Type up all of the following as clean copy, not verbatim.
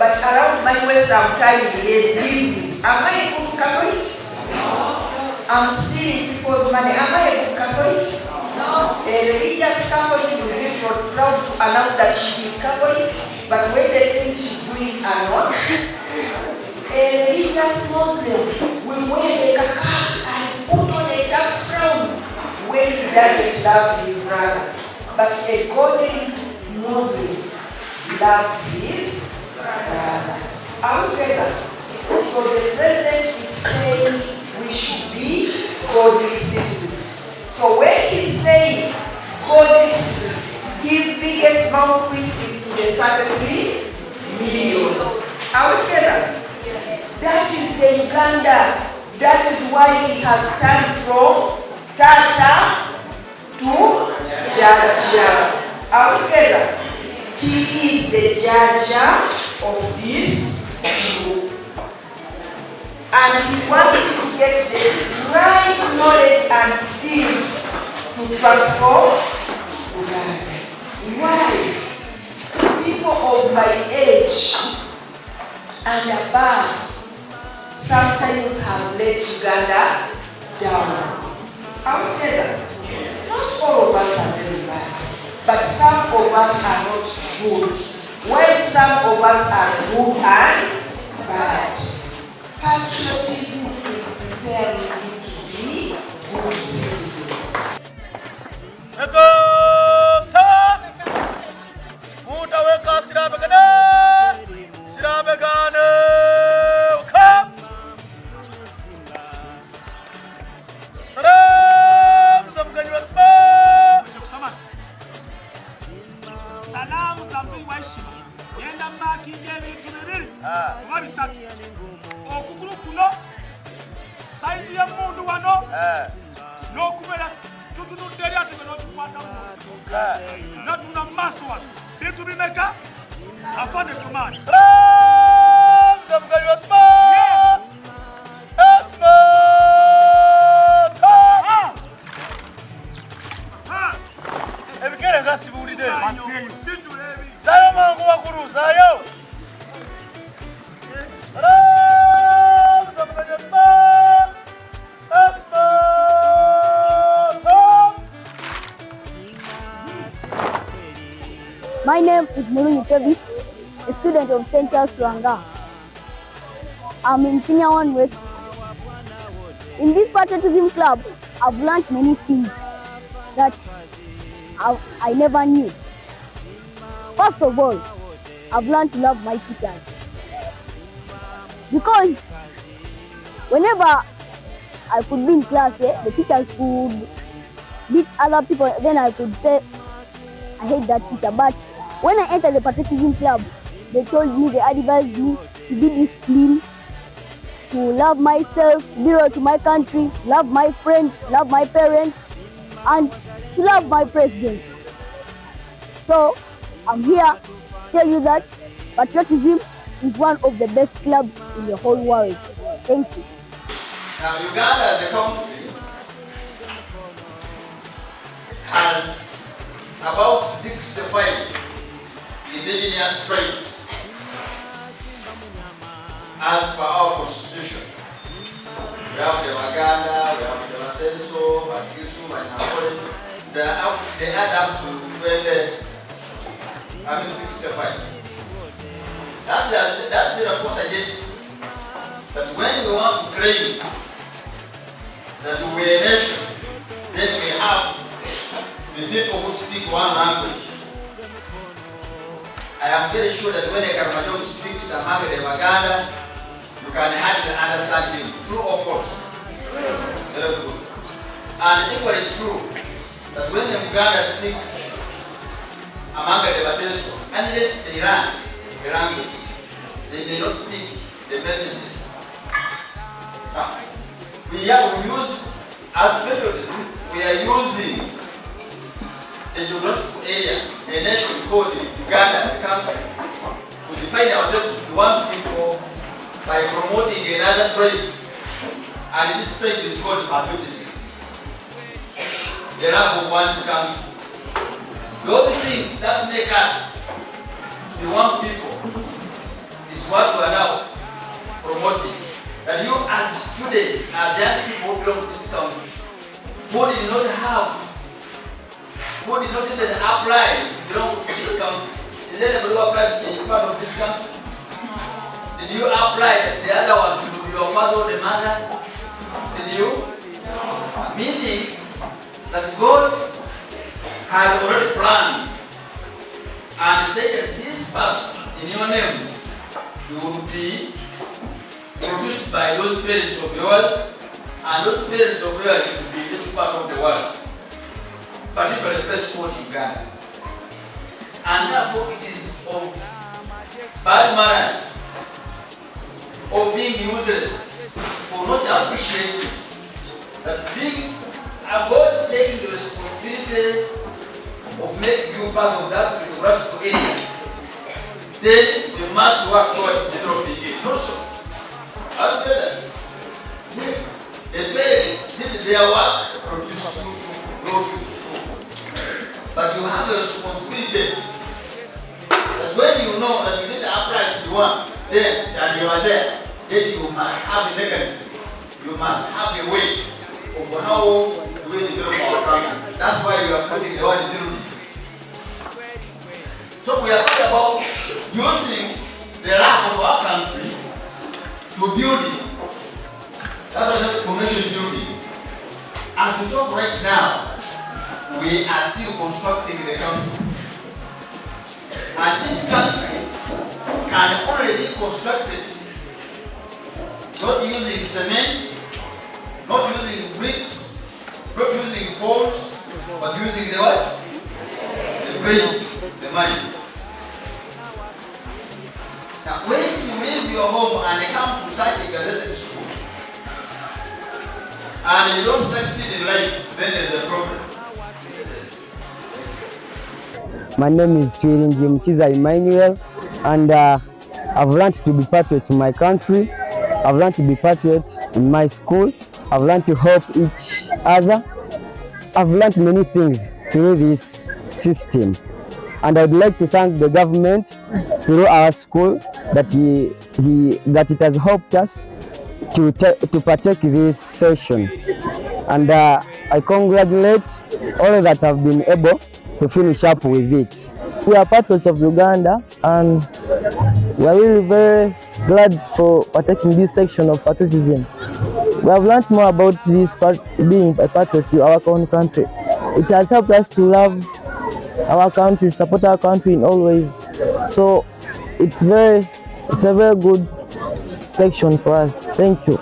But around my waist I'm tying is business. Am I a good Catholic? No. I'm stealing people's money. Am I a good Catholic? No. A religious Catholic will be proud to announce that she is Catholic, but when the things she's doing are not. A religious Muslim will wear the kaka and put on a dark frown when he doesn't love his brother. But a godly Muslim loves his brother. Are we together? So the president is saying we should be godly citizens. So when he's saying godly citizens, his biggest mouthpiece is to the 33 million. Are we together? That is the Uganda. That is why he has turned from Tata to Jaja. Are we together? He is the Jaja of this group. And he wants you to get the right knowledge and skills to transform Uganda. Why? People of my age and above sometimes have let Uganda down. Are we together? Not all of us are very bad, but some of us are not good, while some of us are good and bad. Patriotism is preparing you to be good citizens. Okukulu kuno saizi ya mundu wano n'okubeera tutunudde eri ate n'otukwata natuna mu maaso wano bintu bimeka afande tumaani ebigere nga sibuulidde zayo mangu wakulu zayo. My name is Mulungi Travis, a student of St. Charles Lwanga. I'm in Senior 1 West. In this Patriotism Club, I've learned many things that I never knew. First of all, I've learned to love my teachers. Because whenever I could be in class, the teachers could beat other people, then I could say, I hate that teacher. But when I entered the Patriotism Club, they told me, they advised me to be disciplined, to love myself, be loyal to my country, love my friends, love my parents, and to love my president. So I'm here to tell you that Patriotism is one of the best clubs in the whole world. Thank you. Now, Uganda as a country has about 65 indigenous tribes as per our constitution. We have the Waganda, we have the Matenso, Bakisu, Manapole. They add up to 65. That therefore suggests that when we want to claim that we are a nation, then we have the people who speak one language. I am very sure that when a Karamajong speaks among the Waganda, you can hardly understand him. True or false? Very good. And equally true that when the Uganda speaks among the Bateso, unless they learn the language, they may not speak the messages. Now, we use, as patriotism, we are using the geographical area, a nation called Uganda, the country, to define ourselves to be one people by promoting another tribe. And this tribe is called Patriotism. The love of one's country. The other things that make us to be one people is what we are now promoting. That you as students, as young people who belong to this country, who did not even apply to belong to this country. Is there anybody who applied to be part of this country? Did you apply that the other one should be your father or the mother? Did you? Meaning that God has already planned and said that this person in your names will be produced by those parents of yours, and those parents of yours will be this part of the world, particularly the place called Uganda. And therefore it is of bad manners, of being useless, for not appreciating that being about taking the responsibility of making you part of that geographical area, then you must work towards developing it. Also, altogether, yes, the parents did their work, produced you to go to school. But you have a responsibility that when you know that you need to apply to the one, then and you are there, then you must have a mechanism. You must have a way of how we develop our country. That's why you are putting the word development. So we are talking about using the love of our country to build it. That's why it's commercial building. As we talk right now, we are still constructing the country. And this country can only be constructed not using cement, not using bricks, not using poles, but using the what? The brain, the mind. Now, when you leave your home and come to such a gazetted school, and you don't succeed in life, then there's a problem. My name is Charlese Emmanuel, and I've learned to be patriot to my country. I've learned to be patriot in my school. I've learned to help each other. I've learned many things through this system. And I'd like to thank the government through our school that it has helped us to partake this session. And I congratulate all that have been able to finish up with it. We are patriots of Uganda, and we are really very glad for partaking this section of patriotism. We have learned more about this being a patriot to our own country. It has helped us to love our country, support our country in all ways. So it's a very good section for us. Thank you.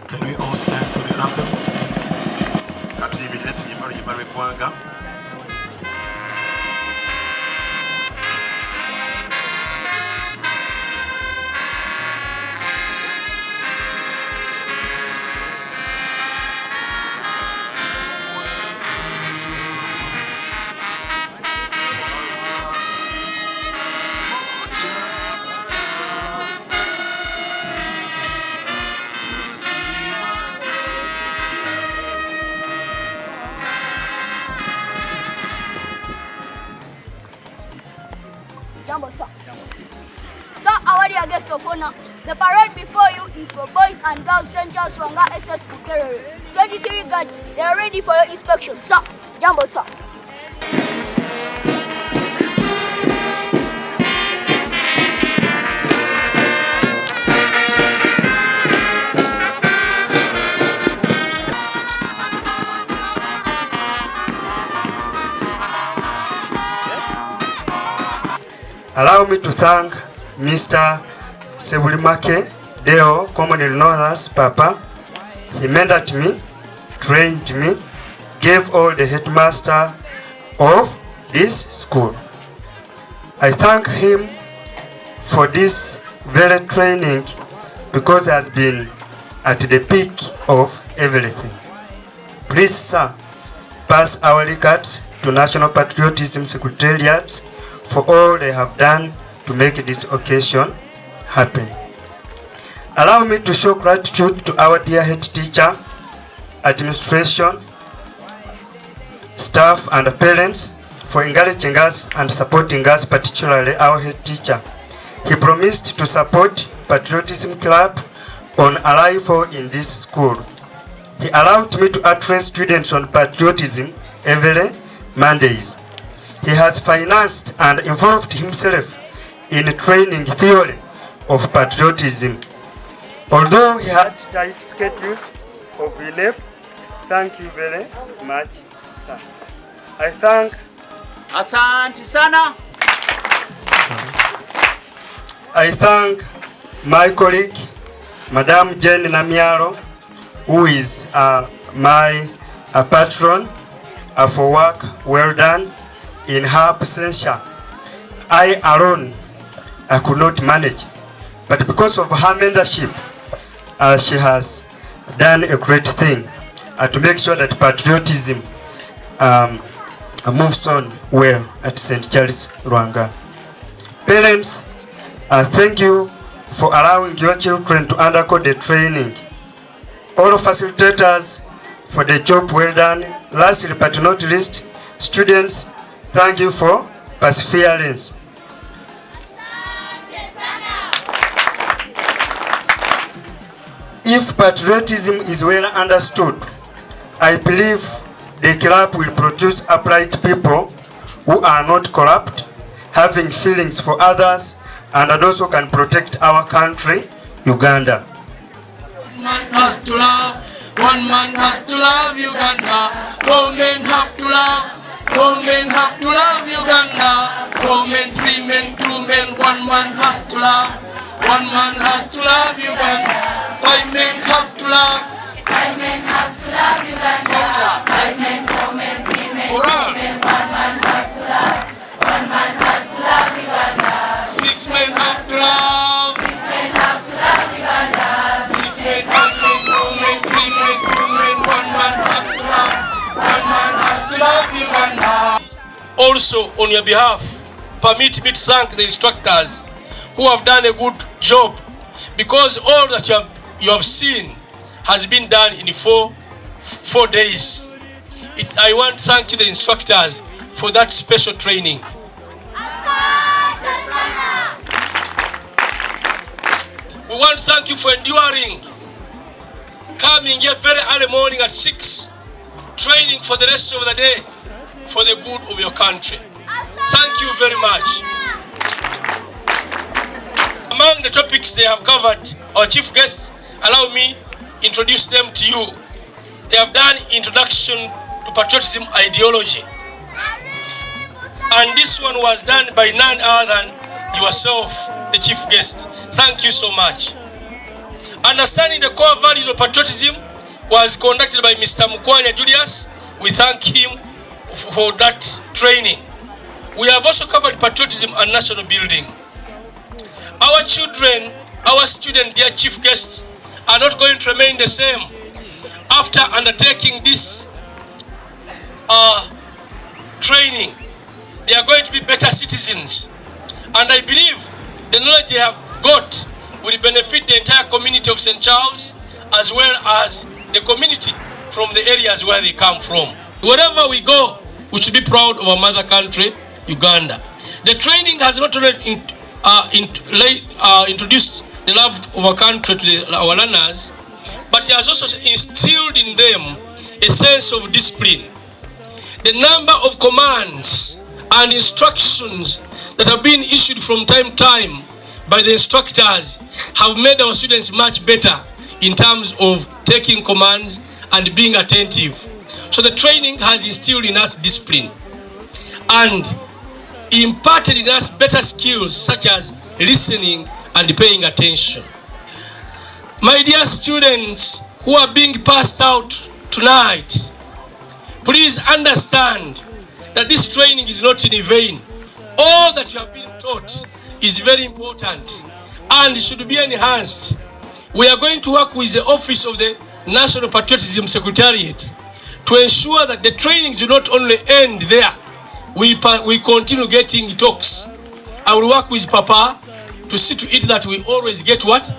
Can we all stand for the anthems, please? Lwanga. guest of honor, the parade before you is for boys and girls St. Charles Lwanga SS Bukeerere. 23 guards, they are ready for your inspection. Sir, Jambo, sir. Allow me to thank Mr. Sebulimake Deo, commonly known as Papa. He mentored me, trained me, gave all the headmaster of this school. I thank him for this very training because he has been at the peak of everything. Please, sir, pass our regards to National Patriotism Secretariat for all they have done to make this occasion happen. Allow me to show gratitude to our dear head teacher, administration, staff and parents for encouraging us and supporting us, particularly our head teacher. He promised to support Patriotism Club on arrival in this school. He allowed me to address students on patriotism every Mondays. He has financed and involved himself in training theory of patriotism. Although he had tight schedules of relief, thank you very much, sir. I thank Asante sana. I thank my colleague, Madam Jane Namiaro, who is my patron for work well done. In her absence, I alone could not manage, but because of her mentorship, she has done a great thing to make sure that patriotism moves on well at St. Charles Lwanga. Parents, thank you for allowing your children to undergo the training. All facilitators for the job well done. Lastly but not least, students, thank you for perseverance. If patriotism is well understood, I believe the club will produce upright people who are not corrupt, having feelings for others, and also can protect our country, Uganda. One man has to love, one man has to love Uganda. All men have to love. All men have to love Uganda. 4 men, 3 men, 2 men, 1 man has to love. 1 man has to love Uganda. 5 men have to love. 5 men have to love Uganda. 5 men, 4 men, 3 men, 2 men, 1 man has to love. 1 man has to love Uganda. 6 men have to love. 6 men have to love Uganda. 6 men, 5 men, 4 men, 3 men, 2 men, 1 man has to love. 1 man has to love Uganda. Also, on your behalf, permit me to thank the instructors who have done a good job, because all that you have seen has been done in four days. I want to thank you, the instructors, for that special training. We want to thank you for enduring, coming here very early morning at 6, training for the rest of the day for the good of your country. Thank you very much. Among the topics they have covered, our chief guests, allow me introduce them to you. They have done introduction to patriotism ideology, and this one was done by none other than yourself, the chief guest. Thank you so much. Understanding the core values of patriotism was conducted by Mr. Mukwanya Julius. We thank him for that training. We have also covered patriotism and national building. Our children, our students, dear chief guests, are not going to remain the same after undertaking this training. They are going to be better citizens, and I believe the knowledge they have got will benefit the entire community of St. Charles, as well as the community from the areas where they come from. Wherever we go, we should be proud of our mother country, Uganda. The training has not only introduced the love of our country to our learners, but he has also instilled in them a sense of discipline. The number of commands and instructions that have been issued from time to time by the instructors have made our students much better in terms of taking commands and being attentive. So the training has instilled in us discipline and imparted in us better skills such as listening and paying attention. My dear students who are being passed out tonight, please understand that this training is not in vain. All that you have been taught is very important and should be enhanced. We are going to work with the office of the National Patriotism Secretariat to ensure that the trainings do not only end there. We continue getting talks. I will work with Papa to see to it that we always get what?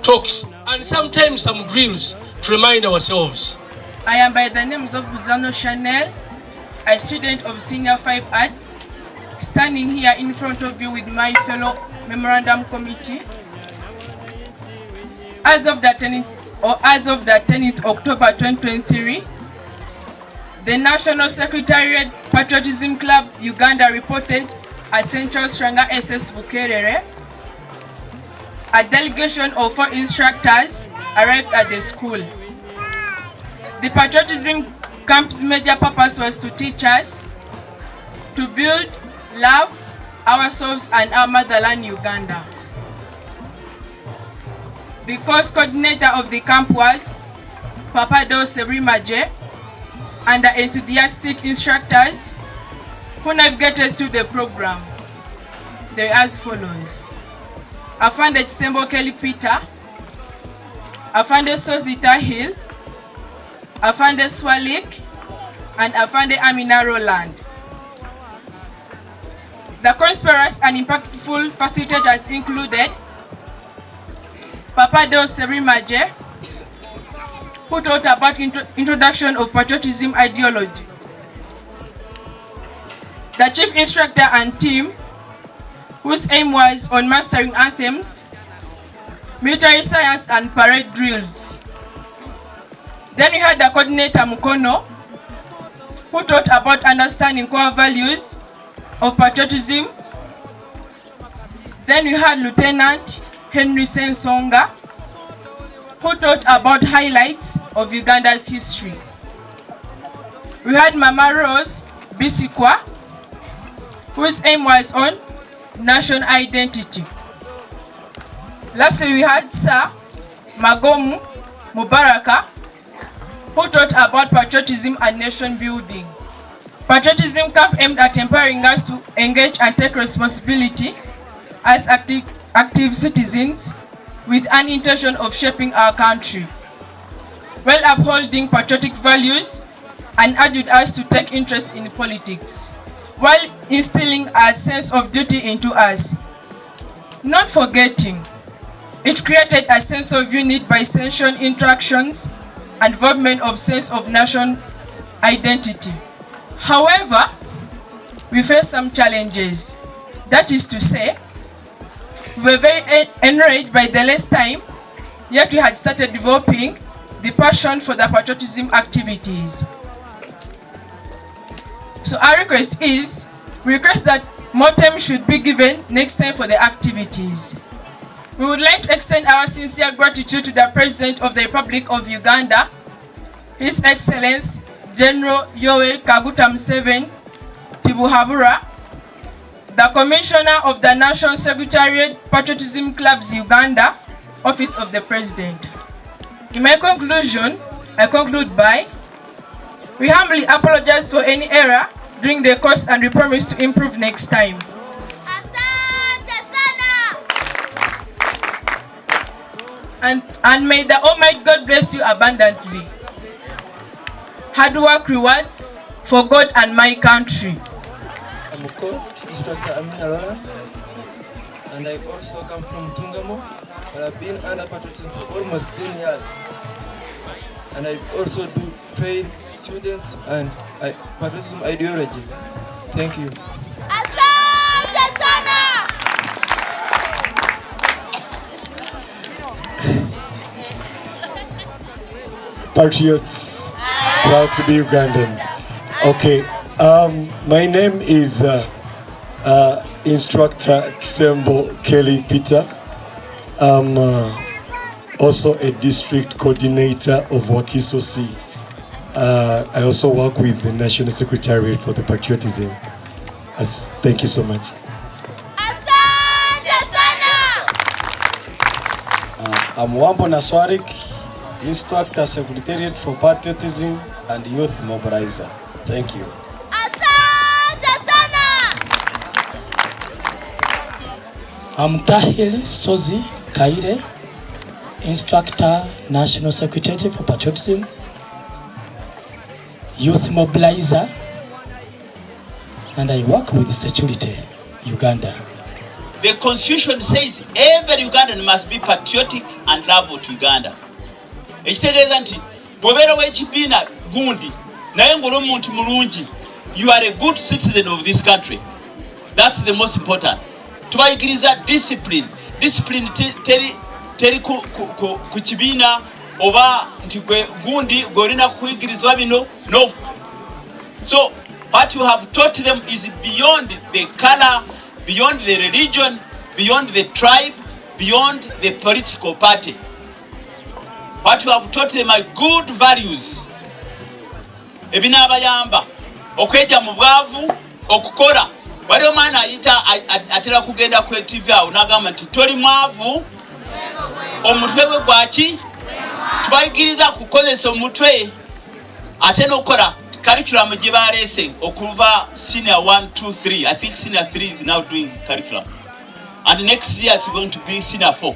Talks. And sometimes some drills to remind ourselves. I am by the names of Buzano Chanel, a student of Senior 5 Arts, standing here in front of you with my fellow memorandum committee. As of the 10th October 2023, the National Secretariat Patriotism Club Uganda reported at Central Stranga SS Bukeerere. A delegation of 4 instructors arrived at the school. The Patriotism Camp's major purpose was to teach us to build, love ourselves and our motherland, Uganda. The course coordinator of the camp was Papa Do Sebrimaje, and the enthusiastic instructors who navigated through the program. They are as follows: Afande Chisembo Kelly Peter, Afande Sozita Hill, Afande Swalik, and Afande Amina Roland. The conspicuous and impactful facilitators included Papa Do Sebrimaje, who taught about introduction of patriotism ideology. The chief instructor and team, whose aim was on mastering anthems, military science and parade drills. Then we had the coordinator Mukono, who taught about understanding core values of patriotism. Then we had Lieutenant Henry Sensonga, who taught about highlights of Uganda's history. We had Mama Rose Bisikwa, whose aim was on national identity. Lastly, we had Sir Magomu Mubaraka, who taught about patriotism and nation building. Patriotism camp aimed at empowering us to engage and take responsibility as active citizens with an intention of shaping our country, while upholding patriotic values, and urged us to take interest in politics, while instilling a sense of duty into us. Not forgetting, it created a sense of unity by session interactions and development of sense of nation identity. However, we faced some challenges. That is to say, we were very enraged by the less time, yet we had started developing the passion for the patriotism activities. So our request is, we request that more time should be given next time for the activities. We would like to extend our sincere gratitude to the President of the Republic of Uganda, His Excellency General Yoweri Kaguta Museveni Tibuhaburwa, the Commissioner of the National Secretariat Patriotism Clubs Uganda, Office of the President. In my conclusion, I conclude by, we humbly apologize for any error during the course and we promise to improve next time. And may the Almighty God bless you abundantly. Hard work rewards for God and my country. I'm coach instructor Amina Roland, and I also come from Tungamo, but I've been under patriotism for almost 10 years. And I also do train students and patriotism ideology. Thank you. Patriots, proud to be Ugandan. Okay, my name is Instructor Kisembo Kelly Peter. I'm also a district coordinator of Wakiso C. I also work with the National Secretariat for the Patriotism. Thank you so much. I'm Wambo Naswarik, Instructor Secretariat for Patriotism and Youth Mobilizer. Thank you. I'm Tahil Sozi Kaire, Instructor, National Secretary for Patriotism, Youth Mobilizer, and I work with Security, Uganda. The Constitution says every Ugandan must be patriotic and love to Uganda. Ekitegeeza nti bw'obeera w'ekibiina gundi naye ng'oli omuntu mulungi, you are a good citizen of this country. That's the most important. Tubayigiriza discipline. Discipline teri ku kibiina oba nti gwe gundi gw'olina kuyigirizibwa bino. No. So what you have taught them is beyond the color, beyond the religion, beyond the tribe, beyond the political party. What you have taught them are good values. Ebinaabayamba okweja mu bwavu okukola. Wali omwana ayita atera kugenda ku TV awo n'agamba nti toli mwavu omutwe gwe gwaki. Tubayigiriza kukozesa omutwe ate n'okukola curriculum gye baleese okuva senior 1, 2, 3. I think senior 3 is now doing curriculum. And next year it's going to be senior 4.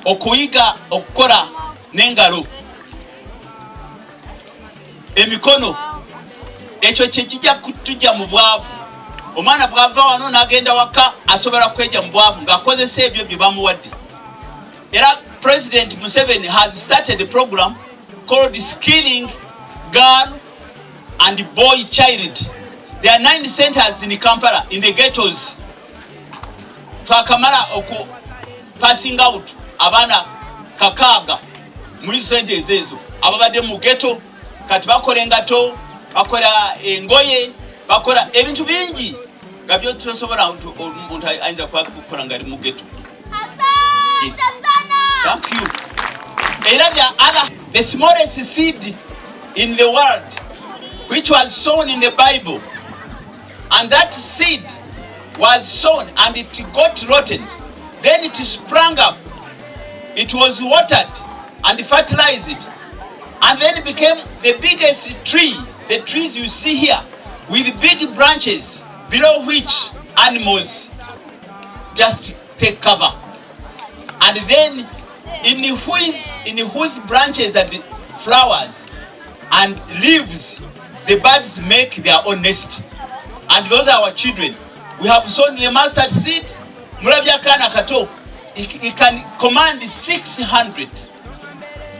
Okuyiga okukola n'engalo. Emikono. Ekyo kye kijja kutujja mu bwavu. Omwana bwava wano n'agenda waka asobola kweja mu bwavu ng'akozesa ebyo bye bamuwadde. Era President Museveni has started a program called Skilling Girl and Boy Child. There are 9 centers in Kampala, in the ghettos. Twakamala oku passing out abana kakaaga muri sente ezo ababadde mu ghetto kati bakola engato, bakola engoye, bakola ebintu bingi nga byo tusobola omuntu ayinza kukola nga ali mu ghetto. Yes. Thank you. The smallest seed in the world which was sown in the Bible, and that seed was sown and it got rotten, then it sprang up, it was watered and fertilized, and then it became the biggest tree, the trees you see here, with big branches below which animals just take cover. And then in whose branches and flowers and leaves the birds make their own nest. And those are our children. We have sown the mustard seed. Mulabya kana kato. It can command 600.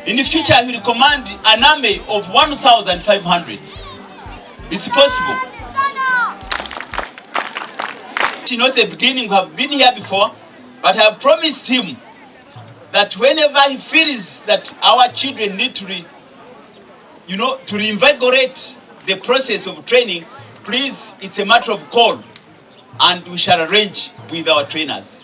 In the future, he will command an army of 1,500. It's possible. It's not the beginning. We have been here before, but I have promised him that whenever he feels that our children need to reinvigorate the process of training, please, it's a matter of call, and we shall arrange with our trainers.